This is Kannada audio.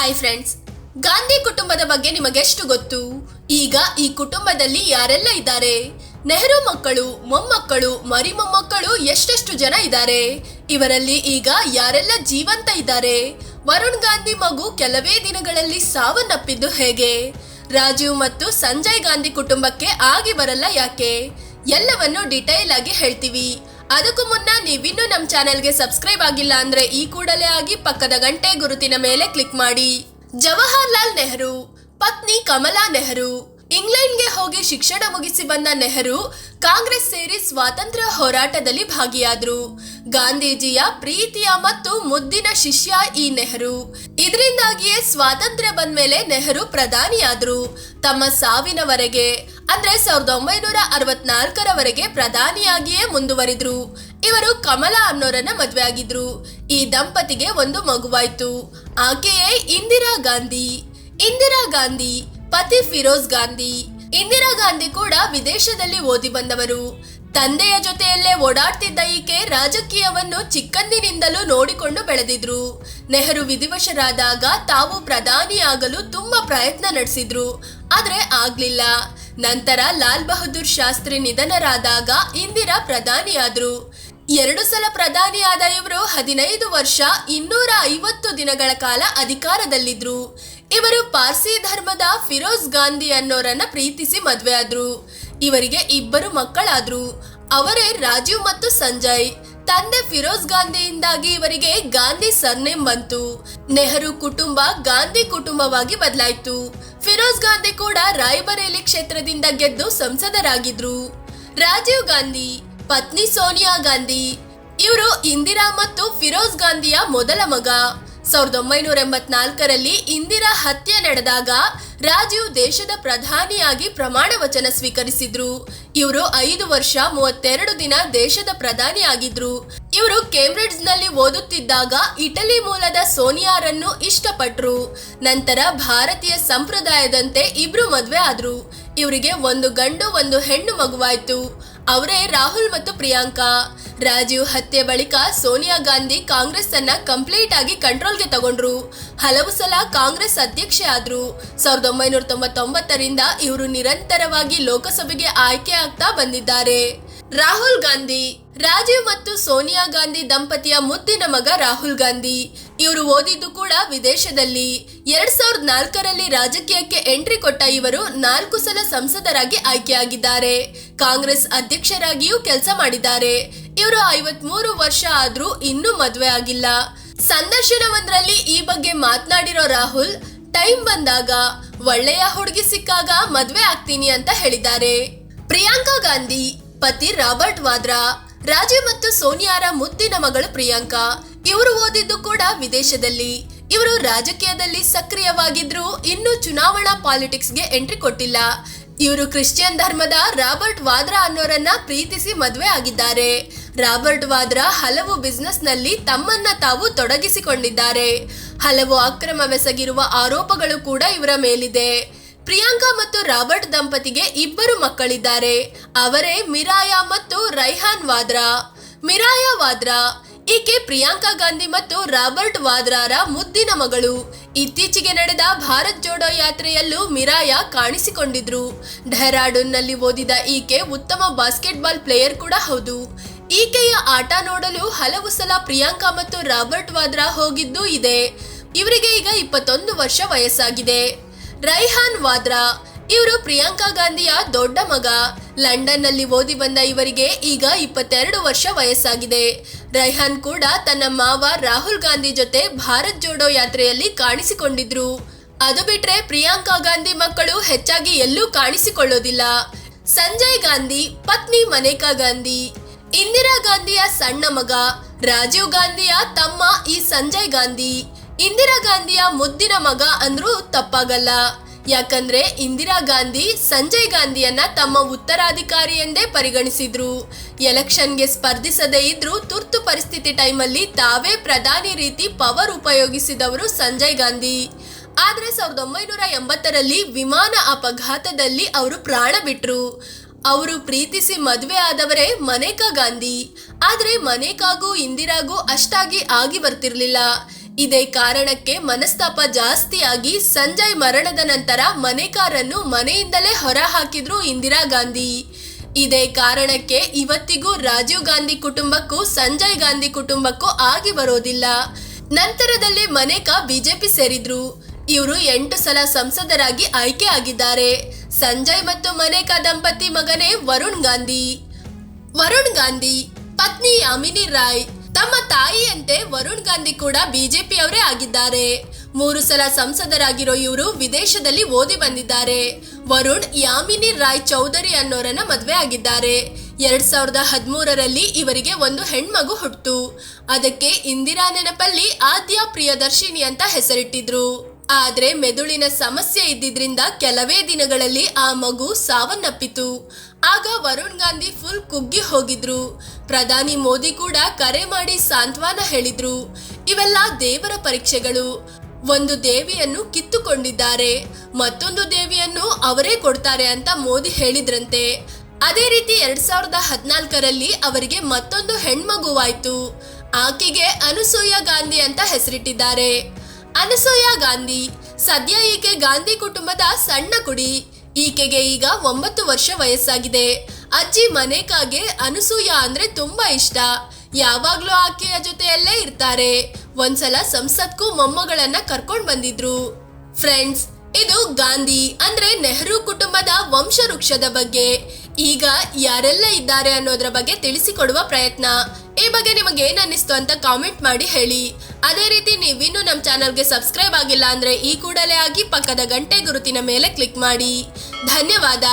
ಹಾಯ್ ಫ್ರೆಂಡ್ಸ್, ಗಾಂಧಿ ಕುಟುಂಬದ ಬಗ್ಗೆ ನಿಮಗೆಷ್ಟು ಗೊತ್ತು? ಈಗ ಈ ಕುಟುಂಬದಲ್ಲಿ ಯಾರೆಲ್ಲ ಇದ್ದಾರೆ? ನೆಹರು ಮಕ್ಕಳು, ಮೊಮ್ಮಕ್ಕಳು, ಮರಿಮೊಮ್ಮಕ್ಕಳು ಎಷ್ಟೆಷ್ಟು ಜನ ಇದ್ದಾರೆ? ಇವರಲ್ಲಿ ಈಗ ಯಾರೆಲ್ಲ ಜೀವಂತ ಇದ್ದಾರೆ? ವರುಣ್ ಗಾಂಧಿ ಮಗು ಕೆಲವೇ ದಿನಗಳಲ್ಲಿ ಸಾವನ್ನಪ್ಪಿದ್ದು ಹೇಗೆ? ರಾಜೀವ್ ಮತ್ತು ಸಂಜಯ್ ಗಾಂಧಿ ಕುಟುಂಬಕ್ಕೆ ಆಗಿ ಬರಲ್ಲ ಯಾಕೆ? ಎಲ್ಲವನ್ನು ಡಿಟೇಲ್ ಆಗಿ ಹೇಳ್ತೀವಿ. ಅದಕ್ಕೂ ಮುನ್ನ ನೀವಿನ್ನೂ ನಮ್ಮ ಚಾನೆಲ್ಗೆ ಸಬ್ಸ್ಕ್ರೈಬ್ ಆಗಿಲ್ಲ ಅಂದ್ರೆ ಈ ಕೂಡಲೇ ಆಗಿ ಪಕ್ಕದ ಗಂಟೆ ಗುರುತಿನ ಮೇಲೆ ಕ್ಲಿಕ್ ಮಾಡಿ. ಜವಾಹರ್ಲಾಲ್ ನೆಹರು ಪತ್ನಿ ಕಮಲಾ ನೆಹರು. ಇಂಗ್ಲೆಂಡ್ಗೆ ಹೋಗಿ ಶಿಕ್ಷಣ ಮುಗಿಸಿ ಬಂದ ನೆಹರು ಕಾಂಗ್ರೆಸ್ ಸೇರಿ ಸ್ವಾತಂತ್ರ್ಯ ಹೋರಾಟದಲ್ಲಿ ಭಾಗಿಯಾದ್ರು. ಗಾಂಧೀಜಿಯ ಪ್ರೀತಿಯ ಮತ್ತು ಮುದ್ದಿನ ಶಿಷ್ಯ ಈ ನೆಹರು. ಇದರಿಂದಾಗಿಯೇ ಸ್ವಾತಂತ್ರ್ಯ ಬಂದ್ಮೇಲೆ ನೆಹರು ಪ್ರಧಾನಿಯಾದ್ರು. ತಮ್ಮ ಸಾವಿನವರೆಗೆ ಅಂದ್ರೆ 1964ರವರೆಗೆ ಪ್ರಧಾನಿಯಾಗಿಯೇ ಮುಂದುವರಿದ್ರು. ಇವರು ಕಮಲಾ ಅನ್ನೋರನ್ನ ಮದ್ವೆ ಆಗಿದ್ರು. ಈ ದಂಪತಿಗೆ ಒಂದು ಮಗುವಾಯ್ತು. ಆಕೆಯೇ ಇಂದಿರಾ ಗಾಂಧಿ. ಇಂದಿರಾ ಗಾಂಧಿ ಪತಿ ಫಿರೋಜ್ ಗಾಂಧಿ. ಇಂದಿರಾ ಗಾಂಧಿ ಕೂಡ ವಿದೇಶದಲ್ಲಿ ಓದಿ ಬಂದವರು. ತಂದೆಯ ಜೊತೆಯಲ್ಲೇ ಓಡಾಡ್ತಿದ್ದ ಈಕೆ ರಾಜಕೀಯವನ್ನು ಚಿಕ್ಕಂದಿನಿಂದಲೂ ನೋಡಿಕೊಂಡು ಬೆಳೆದಿದ್ರು. ನೆಹರು ವಿಧಿವಶರಾದಾಗ ತಾವು ಪ್ರಧಾನಿಯಾಗಲು ತುಂಬಾ ಪ್ರಯತ್ನ ನಡೆಸಿದ್ರು, ಆದ್ರೆ ಆಗ್ಲಿಲ್ಲ. ನಂತರ ಲಾಲ್ ಬಹದ್ದೂರ್ ಶಾಸ್ತ್ರಿ ನಿಧನರಾದಾಗ ಇಂದಿರಾ ಪ್ರಧಾನಿಯಾದ್ರು. 2 ಸಲ ಪ್ರಧಾನಿಯಾದ ಇವರು 15 ವರ್ಷ 250 ದಿನಗಳ ಕಾಲ ಅಧಿಕಾರದಲ್ಲಿದ್ರು. ಇವರು ಪಾರ್ಸಿ ಧರ್ಮದ ಫಿರೋಜ್ ಗಾಂಧಿ ಅನ್ನೋರನ್ನ ಪ್ರೀತಿಸಿ ಮದ್ವೆ ಆದ್ರು. ಇವರಿಗೆ 2 ಮಕ್ಕಳಾದ್ರು. ಅವರೇ ರಾಜೀವ್ ಮತ್ತು ಸಂಜಯ್. ತಂದೆ ಫಿರೋಜ್ ಗಾಂಧಿಯಿಂದಾಗಿ ಇವರಿಗೆ ಗಾಂಧಿ ಸರ್ನೇಮ್ ಬಂತು. ನೆಹರು ಕುಟುಂಬ ಗಾಂಧಿ ಕುಟುಂಬವಾಗಿ ಬದಲಾಯಿತು. ಫಿರೋಜ್ ಗಾಂಧಿ ಕೂಡ ರಾಯ್ಬರೇಲಿ ಕ್ಷೇತ್ರದಿಂದ ಗೆದ್ದು ಸಂಸದರಾಗಿದ್ರು. ರಾಜೀವ್ ಗಾಂಧಿ ಪತ್ನಿ ಸೋನಿಯಾ ಗಾಂಧಿ. ಇವರು ಇಂದಿರಾ ಮತ್ತು ಫಿರೋಜ್ ಗಾಂಧಿಯ ಮೊದಲ ಮಗ. 1984ರಲ್ಲಿ ಇಂದಿರಾ ಹತ್ಯೆ ನಡೆದಾಗ ರಾಜೀವ್ ದೇಶದ ಪ್ರಧಾನಿಯಾಗಿ ಪ್ರಮಾಣ ವಚನ ಸ್ವೀಕರಿಸಿದ್ರು. ಇವರು 5 ವರ್ಷ 32 ದಿನ ದೇಶದ ಪ್ರಧಾನಿ ಆಗಿದ್ರು. ಇವರು ಕೇಂಬ್ರಿಡ್ಜ್ ನಲ್ಲಿ ಓದುತ್ತಿದ್ದಾಗ ಇಟಲಿ ಮೂಲದ ಸೋನಿಯಾರನ್ನು ಇಷ್ಟಪಟ್ರು. ನಂತರ ಭಾರತೀಯ ಸಂಪ್ರದಾಯದಂತೆ ಇಬ್ರು ಮದ್ವೆ ಆದ್ರು. ಇವರಿಗೆ 1 ಗಂಡು 1 ಹೆಣ್ಣು ಮಗುವಾಯ್ತು. ಅವರೇ ರಾಹುಲ್ ಮತ್ತು ಪ್ರಿಯಾಂಕಾ. ರಾಜೀವ್ ಹತ್ಯೆ ಬಳಿಕ ಸೋನಿಯಾ ಗಾಂಧಿ ಕಾಂಗ್ರೆಸ್ ಅನ್ನ ಕಂಪ್ಲೀಟ್ ಆಗಿ ಕಂಟ್ರೋಲ್ಗೆ ತಗೊಂಡ್ರು. ಹಲವು ಸಲ ಕಾಂಗ್ರೆಸ್ ಅಧ್ಯಕ್ಷೆ ಆದ್ರು. 1999ರಿಂದ ಇವರು ನಿರಂತರವಾಗಿ ಲೋಕಸಭೆಗೆ ಆಯ್ಕೆ ಆಗ್ತಾ ಬಂದಿದ್ದಾರೆ. ರಾಹುಲ್ ಗಾಂಧಿ ರಾಜೀವ್ ಮತ್ತು ಸೋನಿಯಾ ಗಾಂಧಿ ದಂಪತಿಯ ಮುದ್ದಿನ ಮಗ ರಾಹುಲ್ ಗಾಂಧಿ. ಇವರು ಓದಿದ್ದು ಕೂಡ ವಿದೇಶದಲ್ಲಿ. 2004ರಲ್ಲಿ ರಾಜಕೀಯಕ್ಕೆ ಎಂಟ್ರಿ ಕೊಟ್ಟ ಇವರು 4 ಸಲ ಸಂಸದರಾಗಿ ಆಯ್ಕೆಯಾಗಿದ್ದಾರೆ. ಕಾಂಗ್ರೆಸ್ ಅಧ್ಯಕ್ಷರಾಗಿಯೂ ಕೆಲಸ ಮಾಡಿದ್ದಾರೆ. ಇವರು 53 ವರ್ಷ ಆದ್ರೂ ಇನ್ನೂ ಮದ್ವೆ ಆಗಿಲ್ಲ. ಸಂದರ್ಶನವೊಂದರಲ್ಲಿ ಈ ಬಗ್ಗೆ ಮಾತನಾಡಿರೋ ರಾಹುಲ್, ಟೈಮ್ ಬಂದಾಗ ಒಳ್ಳೆಯ ಹುಡುಗಿ ಸಿಕ್ಕಾಗ ಮದ್ವೆ ಆಗ್ತೀನಿ ಅಂತ ಹೇಳಿದ್ದಾರೆ. ಪ್ರಿಯಾಂಕಾ ಗಾಂಧಿ ಪತಿ ರಾಬರ್ಟ್ ವಾದ್ರಾ. ರಾಜೀವ್ ಮತ್ತು ಸೋನಿಯಾರ ಮುದ್ದಿನ ಮಗಳು ಪ್ರಿಯಾಂಕಾ. ಇವರು ಓದಿದ್ದು ಕೂಡ ವಿದೇಶದಲ್ಲಿ. ಇವರು ರಾಜಕೀಯದಲ್ಲಿ ಸಕ್ರಿಯವಾಗಿದ್ರು, ಇನ್ನು ಚುನಾವಣಾ ಪಾಲಿಟಿಕ್ಸ್ಗೆ ಎಂಟ್ರಿ ಕೊಟ್ಟಿಲ್ಲ. ಇವರು ಕ್ರಿಶ್ಚಿಯನ್ ಧರ್ಮದ ರಾಬರ್ಟ್ ವಾದ್ರಾ ಅನ್ನೋರನ್ನ ಪ್ರೀತಿಸಿ ಮದ್ವೆ ಆಗಿದ್ದಾರೆ. ರಾಬರ್ಟ್ ವಾದ್ರಾ ಹಲವು ಬಿಸ್ನೆಸ್ ನಲ್ಲಿ ತಮ್ಮನ್ನ ತಾವು ತೊಡಗಿಸಿಕೊಂಡಿದ್ದಾರೆ. ಹಲವು ಅಕ್ರಮವೆಸಗಿರುವ ಆರೋಪಗಳು ಕೂಡ ಇವರ ಮೇಲಿದೆ. ಪ್ರಿಯಾಂಕಾ ಮತ್ತು ರಾಬರ್ಟ್ ದಂಪತಿಗೆ 2 ಮಕ್ಕಳಿದ್ದಾರೆ. ಅವರೇ ಮಿರಾಯಾ ಮತ್ತು ರೈಹಾನ್ ವಾದ್ರಾ. ಮಿರಾಯಾ ವಾದ್ರಾ ಈಕೆ ಪ್ರಿಯಾಂಕಾ ಗಾಂಧಿ ಮತ್ತು ರಾಬರ್ಟ್ ವಾದ್ರಾರ ಮುದ್ದಿನ ಮಗಳು. ಇತ್ತೀಚೆಗೆ ನಡೆದ ಭಾರತ್ ಜೋಡೋ ಯಾತ್ರೆಯಲ್ಲೂ ಮಿರಾಯಾ ಕಾಣಿಸಿಕೊಂಡಿದ್ರು. ಡೆಹ್ರಾಡೂನ್ ನಲ್ಲಿ ಓದಿದ ಈಕೆ ಉತ್ತಮ ಬಾಸ್ಕೆಟ್ಬಾಲ್ ಪ್ಲೇಯರ್ ಕೂಡ ಹೌದು. ಈಕೆಯ ಆಟ ನೋಡಲು ಹಲವು ಸಲ ಪ್ರಿಯಾಂಕಾ ಮತ್ತು ರಾಬರ್ಟ್ ವಾದ್ರಾ ಹೋಗಿದ್ದೂ ಇದೆ. ಇವರಿಗೆ ಈಗ 21 ವರ್ಷ ವಯಸ್ಸಾಗಿದೆ. ರೈಹಾನ್ ವಾದ್ರಾ ಇವರು ಪ್ರಿಯಾಂಕಾ ಗಾಂಧಿಯ ದೊಡ್ಡ ಮಗ. ಲಂಡನ್ ನಲ್ಲಿ ಓದಿ ಬಂದ ಇವರಿಗೆ ಈಗ 22 ವರ್ಷ ವಯಸ್ಸಾಗಿದೆ. ರೈಹಾನ್ ಕೂಡ ತನ್ನ ಮಾವ ರಾಹುಲ್ ಗಾಂಧಿ ಜೊತೆ ಭಾರತ್ ಜೋಡೋ ಯಾತ್ರೆಯಲ್ಲಿ ಕಾಣಿಸಿಕೊಂಡಿದ್ರು. ಅದು ಬಿಟ್ರೆ ಪ್ರಿಯಾಂಕಾ ಗಾಂಧಿ ಮಕ್ಕಳು ಹೆಚ್ಚಾಗಿ ಎಲ್ಲೂ ಕಾಣಿಸಿಕೊಳ್ಳೋದಿಲ್ಲ. ಸಂಜಯ್ ಗಾಂಧಿ ಪತ್ನಿ ಮನೇಕಾ ಗಾಂಧಿ. ಇಂದಿರಾ ಗಾಂಧಿಯ ಸಣ್ಣ ಮಗ. ರಾಜೀವ್ ಗಾಂಧಿಯ ತಮ್ಮ ಈ ಸಂಜಯ್ ಗಾಂಧಿ. ಇಂದಿರಾ ಗಾಂಧಿಯ ಮುದ್ದಿನ ಮಗ ಅಂದ್ರೂ ತಪ್ಪಾಗಲ್ಲ. ಯಾಕಂದ್ರೆ ಇಂದಿರಾ ಗಾಂಧಿ ಸಂಜಯ್ ಗಾಂಧಿಯನ್ನ ತಮ್ಮ ಉತ್ತರಾಧಿಕಾರಿ ಎಂದೇ ಪರಿಗಣಿಸಿದ್ರು. ಎಲೆಕ್ಷನ್ಗೆ ಸ್ಪರ್ಧಿಸದೇ ಇದ್ರೂ ತುರ್ತು ಪರಿಸ್ಥಿತಿ ಟೈಮಲ್ಲಿ ತಾವೇ ಪ್ರಧಾನಿ ರೀತಿ ಪವರ್ ಉಪಯೋಗಿಸಿದವರು ಸಂಜಯ್ ಗಾಂಧಿ. ಆದ್ರೆ 1980ರಲ್ಲಿ ವಿಮಾನ ಅಪಘಾತದಲ್ಲಿ ಅವರು ಪ್ರಾಣ ಬಿಟ್ರು. ಅವರು ಪ್ರೀತಿಸಿ ಮದುವೆ ಆದವರೇ ಮನೇಕಾ ಗಾಂಧಿ. ಆದ್ರೆ ಮನೇಕಾಗೂ ಇಂದಿರಾಗೂ ಅಷ್ಟಾಗಿ ಆಗಿ ಬರ್ತಿರ್ಲಿಲ್ಲ. ಇದೇ ಕಾರಣಕ್ಕೆ ಮನಸ್ತಾಪ ಜಾಸ್ತಿಯಾಗಿ ಸಂಜಯ್ ಮರಣದ ನಂತರ ಮನೆಕಾರನ್ನು ಮನೆಯಿಂದಲೇ ಹೊರ ಹಾಕಿದ್ರು ಇಂದಿರಾ ಗಾಂಧಿ. ಇದೇ ಕಾರಣಕ್ಕೆ ಇವತ್ತಿಗೂ ರಾಜೀವ್ ಗಾಂಧಿ ಕುಟುಂಬಕ್ಕೂ ಸಂಜಯ್ ಗಾಂಧಿ ಕುಟುಂಬಕ್ಕೂ ಆಗಿ ಬರೋದಿಲ್ಲ. ನಂತರದಲ್ಲಿ ಮನೇಕಾ ಬಿಜೆಪಿ ಸೇರಿದ್ರು. ಇವರು 8 ಸಲ ಸಂಸದರಾಗಿ ಆಯ್ಕೆ ಆಗಿದ್ದಾರೆ. ಸಂಜಯ್ ಮತ್ತು ಮನೇಕಾ ದಂಪತಿ ಮಗನೇ ವರುಣ್ ಗಾಂಧಿ. ವರುಣ್ ಗಾಂಧಿ ಪತ್ನಿ ಯಾಮಿನಿ ರಾಯ್. ತಮ್ಮ ತಾಯಿಯಂತೆ ವರುಣ್ ಗಾಂಧಿ ಕೂಡ ಬಿಜೆಪಿ ಅವರೇ ಆಗಿದ್ದಾರೆ. 3 ಸಲ ಸಂಸದರಾಗಿರೋ ಇವರು ವಿದೇಶದಲ್ಲಿ ಓದಿ ಬಂದಿದ್ದಾರೆ. ವರುಣ್ ಯಾಮಿನಿ ರಾಯ್ ಚೌಧರಿ ಅನ್ನೋರನ್ನ ಮದ್ವೆ ಆಗಿದ್ದಾರೆ. 2013ರಲ್ಲಿ ಇವರಿಗೆ ಒಂದು ಹೆಣ್ಮಗು ಹುಟ್ಟಿತು. ಅದಕ್ಕೆ ಇಂದಿರಾ ನೆನಪಲ್ಲಿ ಆದ್ಯ ಪ್ರಿಯದರ್ಶಿನಿ ಅಂತ ಹೆಸರಿಟ್ಟಿದ್ರು. ಆದ್ರೆ ಮೆದುಳಿನ ಸಮಸ್ಯೆ ಇದ್ದಿದ್ರಿಂದ ಕೆಲವೇ ದಿನಗಳಲ್ಲಿ ಆ ಮಗು ಸಾವನ್ನಪ್ಪಿತು. ಆಗ ವರುಣ್ ಗಾಂಧಿ ಫುಲ್ ಕುಗ್ಗಿ ಹೋಗಿದ್ರು. ಪ್ರಧಾನಿ ಮೋದಿ ಕೂಡ ಕರೆ ಮಾಡಿ ಸಾಂತ್ವನ ಹೇಳಿದ್ರು. ಇವೆಲ್ಲ ದೇವರ ಪರೀಕ್ಷೆಗಳು. ಒಂದು ದೇವಿಯನ್ನು ಕಿತ್ತುಕೊಂಡಿದ್ದಾರೆ, ಮತ್ತೊಂದು ದೇವಿಯನ್ನು ಅವರೇ ಕೊಡ್ತಾರೆ ಅಂತ ಮೋದಿ ಹೇಳಿದ್ರಂತೆ. ಅದೇ ರೀತಿ 2014ರಲ್ಲಿ ಅವರಿಗೆ ಮತ್ತೊಂದು ಹೆಣ್ಮಗುವಾಯ್ತು. ಆಕೆಗೆ ಅನಸೂಯ ಗಾಂಧಿ ಅಂತ ಹೆಸರಿಟ್ಟಿದ್ದಾರೆ. ಅನಸೂಯ ಗಾಂಧಿ ಸದ್ಯ ಈಕೆ ಗಾಂಧಿ ಕುಟುಂಬದ ಸಣ್ಣ ಕುಡಿ. ಈಕೆಗೆ ಈಗ 9 ವರ್ಷ ವಯಸ್ಸಾಗಿದೆ. ಅಜ್ಜಿ ಮನೇಕಾಗೆ ಅನಸೂಯ ಅಂದ್ರೆ ತುಂಬಾ ಇಷ್ಟ. ಯಾವಾಗ್ಲೂ ಆಕೆಯ ಜೊತೆಯಲ್ಲೇ ಇರ್ತಾರೆ. ಒಂದ್ಸಲ ಸಂಸತ್ಗೂ ಮೊಮ್ಮಗಳನ್ನ ಕರ್ಕೊಂಡ್ ಬಂದಿದ್ರು. ಫ್ರೆಂಡ್ಸ್, ಇದು ಗಾಂಧಿ ಅಂದ್ರೆ ನೆಹರು ಕುಟುಂಬದ ವಂಶವೃಕ್ಷದ ಬಗ್ಗೆ. ಈಗ ಯಾರೆಲ್ಲ ಇದ್ದಾರೆ ಅನ್ನೋದ್ರ ಬಗ್ಗೆ ತಿಳಿಸಿಕೊಡುವ ಪ್ರಯತ್ನ. ಈ ಬಗ್ಗೆ ನಿಮಗೆ ಏನ್ ಅನ್ನಿಸ್ತು ಅಂತ ಕಾಮೆಂಟ್ ಮಾಡಿ ಹೇಳಿ. ಅದೇ ರೀತಿ ನೀವಿನ್ನೂ ನಮ್ಮ ಚಾನಲ್ಗೆ ಸಬ್ಸ್ಕ್ರೈಬ್ ಆಗಿಲ್ಲ ಅಂದ್ರೆ ಈ ಕೂಡಲೇ ಆಗಿ ಪಕ್ಕದ ಗಂಟೆ ಗುರುತಿನ ಮೇಲೆ ಕ್ಲಿಕ್ ಮಾಡಿ. ಧನ್ಯವಾದ.